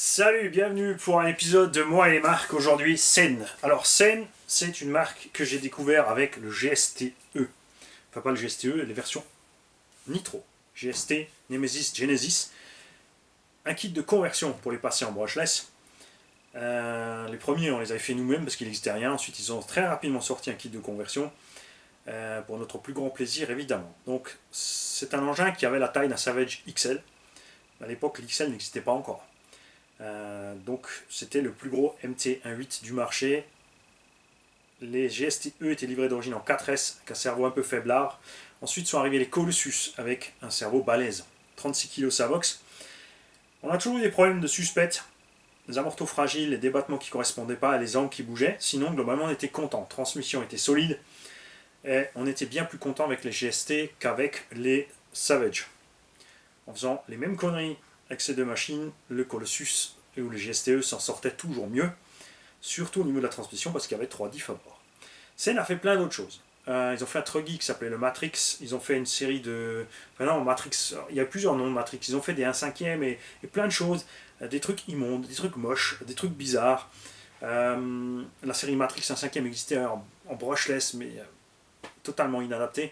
Salut, bienvenue pour un épisode de moi et les marques. Aujourd'hui, Sen. Alors Sen, c'est une marque que j'ai découvert avec le GST-E. Enfin pas le GST-E, les versions Nitro. GST, Nemesis, Genesis. Un kit de conversion pour les passer en brushless. Les premiers, on les avait fait nous-mêmes parce qu'il n'existait rien. Ensuite, ils ont très rapidement sorti un kit de conversion. Pour notre plus grand plaisir, évidemment. Donc, c'est un engin qui avait la taille d'un Savage XL. À l'époque, l'XL n'existait pas encore. Donc c'était le plus gros MT1.8 du marché. Les GST-E étaient livrés d'origine en 4S avec un cerveau un peu faiblard. Ensuite sont arrivés les Colossus avec un cerveau balèze, 36 kg Savox. On a toujours eu des problèmes de suspect, des amortos fragiles, les débattements qui ne correspondaient pas, les angles qui bougeaient. Sinon globalement on était content, transmission était solide et on était bien plus content avec les GST qu'avec les Savage. En faisant les mêmes conneries avec ces deux machines, le Colossus ou le GST-E s'en sortait toujours mieux, surtout au niveau de la transmission parce qu'il y avait 3 diffs à bord. Sen a fait plein d'autres choses. Ils ont fait un truggy qui s'appelait le Matrix, ils ont fait une série de... Enfin non, Matrix, il y a plusieurs noms de Matrix, ils ont fait des 1/5 et plein de choses, des trucs immondes, des trucs moches, des trucs bizarres. La série Matrix 1/5 existait en brushless, mais totalement inadapté.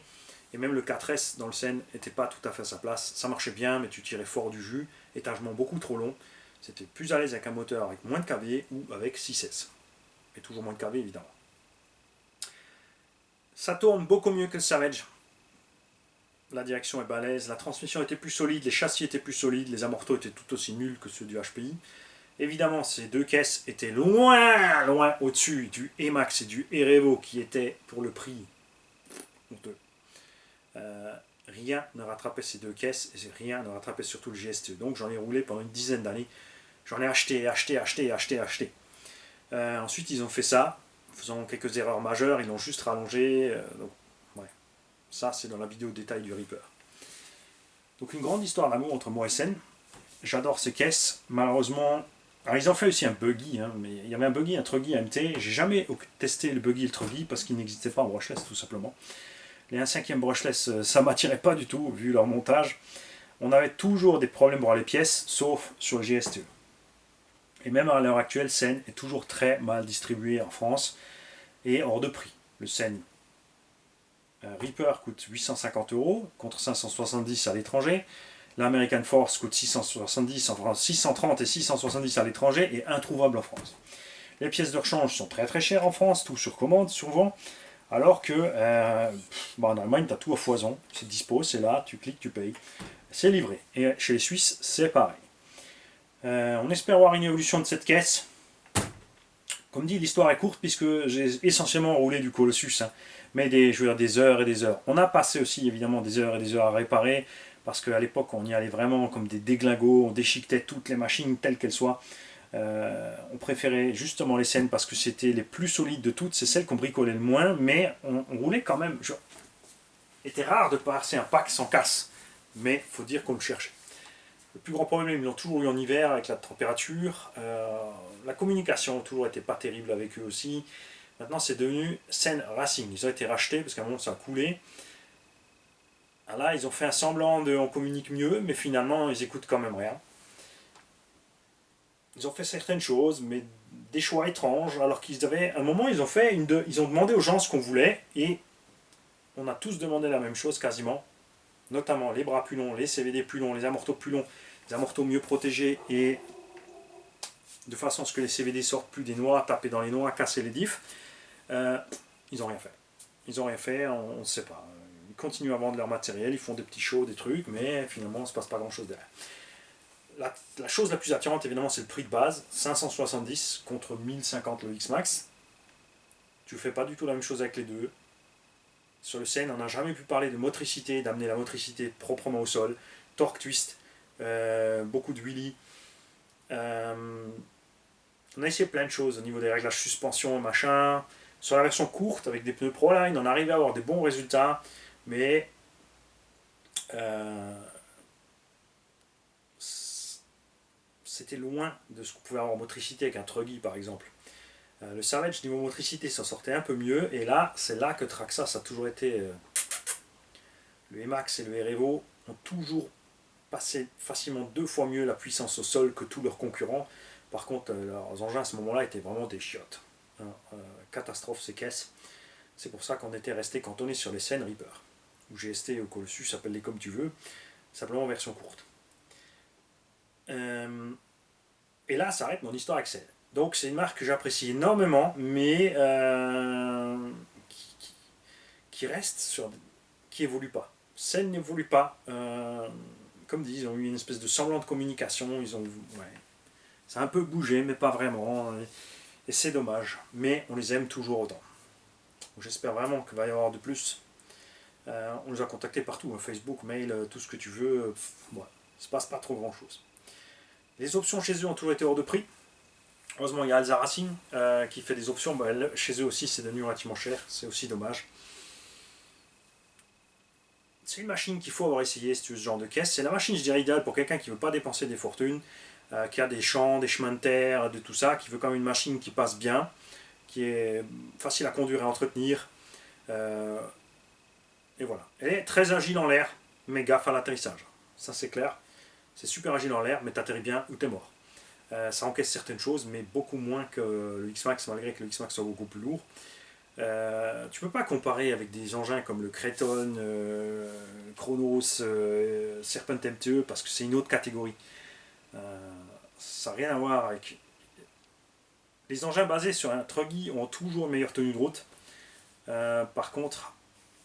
Et même le 4S dans le Sen n'était pas tout à fait à sa place. Ça marchait bien, mais tu tirais fort du jus. Étagement beaucoup trop long. C'était plus à l'aise avec un moteur avec moins de kV ou avec 6S. Et toujours moins de kV évidemment. Ça tourne beaucoup mieux que le Savage. La direction est balèze, la transmission était plus solide, les châssis étaient plus solides, les amortos étaient tout aussi nuls que ceux du HPI. Évidemment, ces deux caisses étaient loin, loin au-dessus du Emax et du Erevo qui étaient pour le prix honteux. Rien ne rattrapait ces deux caisses et rien ne rattrapait surtout le GST. Donc j'en ai roulé pendant une dizaine d'années. J'en ai acheté. Ensuite ils ont fait ça, en faisant quelques erreurs majeures, ils l'ont juste rallongé. Donc, ouais. Ça c'est dans la vidéo détail du Reaper. Donc une grande histoire d'amour entre moi et Sen. J'adore ces caisses. Malheureusement, alors ils ont fait aussi un buggy, hein, mais il y avait un buggy, un truggy MT. J'ai jamais testé le buggy et le truggy parce qu'il n'existait pas en brushless tout simplement. Les 1/5 brushless, ça m'attirait pas du tout, vu leur montage. On avait toujours des problèmes pour les pièces, sauf sur le GST-E. Et même à l'heure actuelle, Sen est toujours très mal distribué en France et hors de prix. Le Sen Reaper coûte 850 € contre 570 à l'étranger. L'American Force coûte 670, enfin 630 et 670 à l'étranger et introuvable en France. Les pièces de rechange sont très très chères en France, tout sur commande souvent. Alors que en Allemagne, tu as tout à foison, c'est dispo, c'est là, tu cliques, tu payes, c'est livré. Et chez les Suisses, c'est pareil. On espère voir une évolution de cette caisse. Comme dit, l'histoire est courte puisque j'ai essentiellement roulé du Colossus, hein, mais je veux dire, des heures et des heures. On a passé aussi évidemment des heures et des heures à réparer parce qu'à l'époque, on y allait vraiment comme des déglingos, on déchiquetait toutes les machines telles qu'elles soient. On préférait justement les Sen parce que c'était les plus solides de toutes, c'est celles qu'on bricolait le moins, mais on roulait quand même. C'était rare de passer un pack sans casse, mais il faut dire qu'on le cherchait. Le plus grand problème, ils l'ont toujours eu en hiver avec la température. La communication a toujours été pas terrible avec eux aussi. Maintenant, c'est devenu Sen Racing. Ils ont été rachetés parce qu'à un moment, ça a coulé. Alors là, ils ont fait un semblant de on communique mieux, mais finalement, ils écoutent quand même rien. Ils ont fait certaines choses, mais des choix étranges, alors qu'ils avaient... À un moment, ils ont demandé aux gens ce qu'on voulait, et on a tous demandé la même chose quasiment, notamment les bras plus longs, les CVD plus longs, les amortos plus longs, les amortos mieux protégés, et de façon à ce que les CVD sortent plus des noix, taper dans les noix, casser les diffs. Ils n'ont rien fait. Ils n'ont rien fait, on ne sait pas. Ils continuent à vendre leur matériel, ils font des petits shows, des trucs, mais finalement, il ne se passe pas grand-chose derrière. La chose la plus attirante, évidemment, c'est le prix de base, 570 contre 1050 le X-Max. Tu ne fais pas du tout la même chose avec les deux. Sur le Sen, on n'a jamais pu parler de motricité, d'amener la motricité proprement au sol, torque twist, beaucoup de wheelie. On a essayé plein de choses au niveau des réglages suspension, machin. Sur la version courte, avec des pneus Proline, on arrivait à avoir des bons résultats, mais c'était loin de ce qu'on pouvait avoir en motricité avec un Truggy par exemple. Le Savage niveau motricité s'en sortait un peu mieux, et là c'est là que Traxxas a toujours été... le Emax et le Erevo ont toujours passaient facilement 2 fois mieux la puissance au sol que tous leurs concurrents. Par contre, leurs engins à ce moment-là étaient vraiment des chiottes. Hein. Catastrophe ces caisses. C'est pour ça qu'on était resté cantonné sur les scènes Reaper. Ou GST ou Colossus, appelle-les comme tu veux, simplement en version courte. Et là s'arrête mon histoire avec Scène. Donc c'est une marque que j'apprécie énormément, mais qui reste sur, qui évolue pas. Scène n'évolue pas. Comme dit, ils ont eu une espèce de semblant de communication. Ça a un peu bougé, mais pas vraiment. Et c'est dommage. Mais on les aime toujours autant. J'espère vraiment qu'il va y avoir de plus. On les a contactés partout, Facebook, mail, tout ce que tu veux. Ouais, il se passe pas trop grand chose. Les options chez eux ont toujours été hors de prix. Heureusement, il y a Alza Racing qui fait des options. Chez eux aussi, c'est devenu relativement cher. C'est aussi dommage. C'est une machine qu'il faut avoir essayé si tu veux ce genre de caisse. C'est la machine, je dirais, idéale pour quelqu'un qui ne veut pas dépenser des fortunes, qui a des champs, des chemins de terre, de tout ça, qui veut quand même une machine qui passe bien, qui est facile à conduire et à entretenir. Et voilà. Elle est très agile en l'air, mais gaffe à l'atterrissage. Ça c'est clair. C'est super agile en l'air, mais t'atterris bien ou t'es mort. Ça encaisse certaines choses, mais beaucoup moins que le X-Max, malgré que le X-Max soit beaucoup plus lourd. Tu peux pas comparer avec des engins comme le Creton, Chronos, Serpent MTE, parce que c'est une autre catégorie. Ça n'a rien à voir avec... Les engins basés sur un Truggy ont toujours une meilleure tenue de route. Par contre,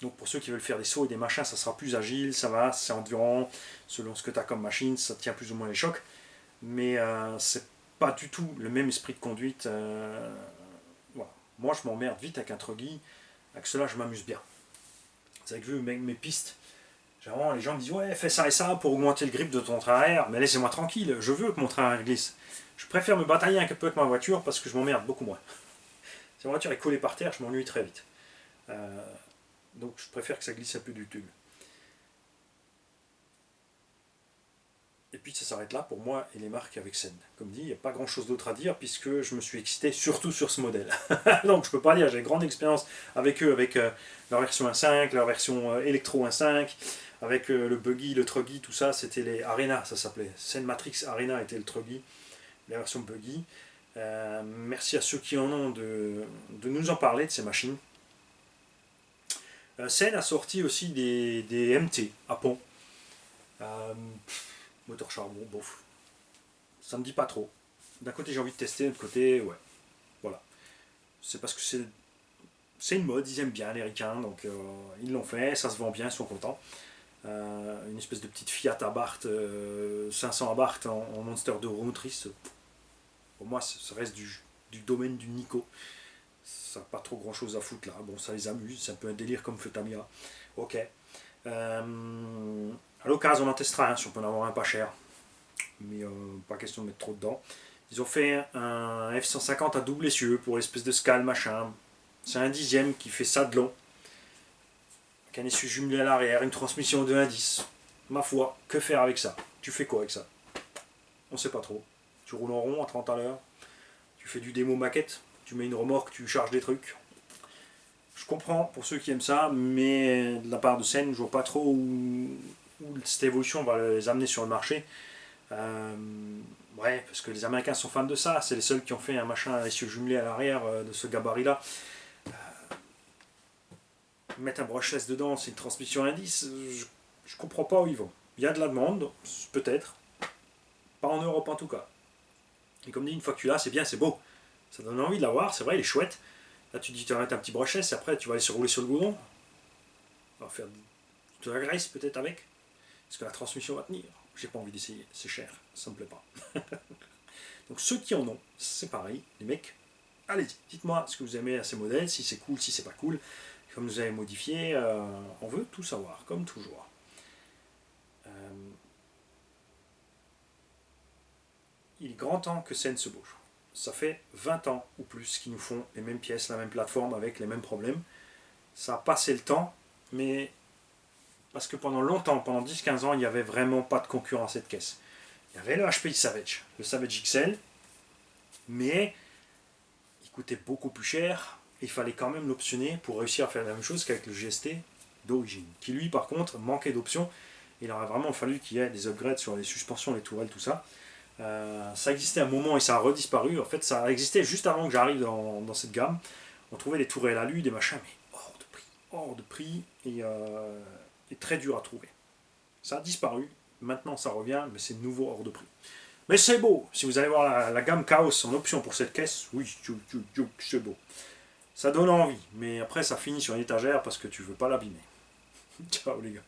donc pour ceux qui veulent faire des sauts et des machins, ça sera plus agile, ça va, c'est endurant, selon ce que tu as comme machine, ça tient plus ou moins les chocs. Mais c'est pas du tout le même esprit de conduite. Voilà. Moi, je m'emmerde vite avec un Truggy. Avec cela, je m'amuse bien. Vous avez vu mes pistes. Généralement, les gens me disent ouais, fais ça et ça pour augmenter le grip de ton train arrière. Mais laissez-moi tranquille. Je veux que mon train arrière glisse. Je préfère me batailler un peu avec ma voiture parce que je m'emmerde beaucoup moins. Si ma voiture est collée par terre, je m'ennuie très vite. Donc, je préfère que ça glisse un peu du tube. Et puis ça s'arrête là pour moi et les marques avec Scène. Comme dit, il n'y a pas grand chose d'autre à dire puisque je me suis excité surtout sur ce modèle. Donc je peux pas dire, j'ai une grande expérience avec eux, avec leur version 1.5, leur version Electro 1.5, avec le Buggy, le Truggy, tout ça, c'était les Arena, ça s'appelait. Scène Matrix Arena était le Truggy, la version Buggy. Merci à ceux qui en ont de nous en parler de ces machines. Scène a sorti aussi des MT à pont. Moteur charbon, bof. Ça me dit pas trop. D'un côté j'ai envie de tester, de l'autre côté, ouais. Voilà. C'est parce que c'est une mode, ils aiment bien les ricains, donc ils l'ont fait, ça se vend bien, ils sont contents. Une espèce de petite Fiat Abarth, 500 Abarth en Monster de roue motrice. Pour moi, ça reste du domaine du Nico. Ça n'a pas trop grand chose à foutre là. Bon, ça les amuse, c'est un peu un délire comme feu Tamiya. Ok. À l'occasion, on en testera si on peut en avoir un pas cher. Mais pas question de mettre trop dedans. Ils ont fait un F-150 à double essieu pour l'espèce de scale machin. C'est un dixième qui fait ça de long. Avec un essieu jumelé à l'arrière, une transmission de 1.10. Ma foi, que faire avec ça? Tu fais quoi avec ça? On sait pas trop. Tu roules en rond à 30 à l'heure. Tu fais du démo maquette. Tu mets une remorque, tu charges des trucs. Je comprends pour ceux qui aiment ça, mais de la part de Scène, je vois pas trop où cette évolution va les amener sur le marché. Ouais, parce que les Américains sont fans de ça. C'est les seuls qui ont fait un machin à essieu jumelé à l'arrière de ce gabarit-là. Mettre un brushless dedans, c'est une transmission indice. Je comprends pas où ils vont. Il y a de la demande, peut-être. Pas en Europe en tout cas. Et comme dit, une fois que tu l'as, c'est bien, c'est beau. Ça donne envie de l'avoir, c'est vrai, il est chouette. Là, tu te dis, tu vas mettre un petit brushless, et après, tu vas aller se rouler sur le goudron. On va faire de la graisse peut-être avec. Est-ce que la transmission va tenir? J'ai pas envie d'essayer, c'est cher, ça me plaît pas. Donc ceux qui en ont, c'est pareil, les mecs, allez-y, dites-moi ce que vous aimez à ces modèles, si c'est cool, si c'est pas cool, comme vous avez modifié, on veut tout savoir, comme toujours. Il est grand temps que Scène se bouge. Ça fait 20 ans ou plus qu'ils nous font les mêmes pièces, la même plateforme avec les mêmes problèmes. Ça a passé le temps, mais parce que pendant longtemps, pendant 10-15 ans, il n'y avait vraiment pas de concurrent à cette caisse. Il y avait le HPI Savage, le Savage XL, mais il coûtait beaucoup plus cher, et il fallait quand même l'optionner pour réussir à faire la même chose qu'avec le GST d'origine, qui lui par contre manquait d'options, Il aurait vraiment fallu qu'il y ait des upgrades sur les suspensions, les tourelles, tout ça. Ça existait un moment et ça a redisparu. En fait, ça existait juste avant que j'arrive dans cette gamme. On trouvait des tourelles alu, des machins, mais hors de prix et très dur à trouver. Ça a disparu, maintenant ça revient, mais c'est de nouveau hors de prix. Mais c'est beau, si vous allez voir la gamme Chaos en option pour cette caisse, oui, c'est beau. Ça donne envie, mais après ça finit sur une étagère parce que tu veux pas l'abîmer. Ciao les gars.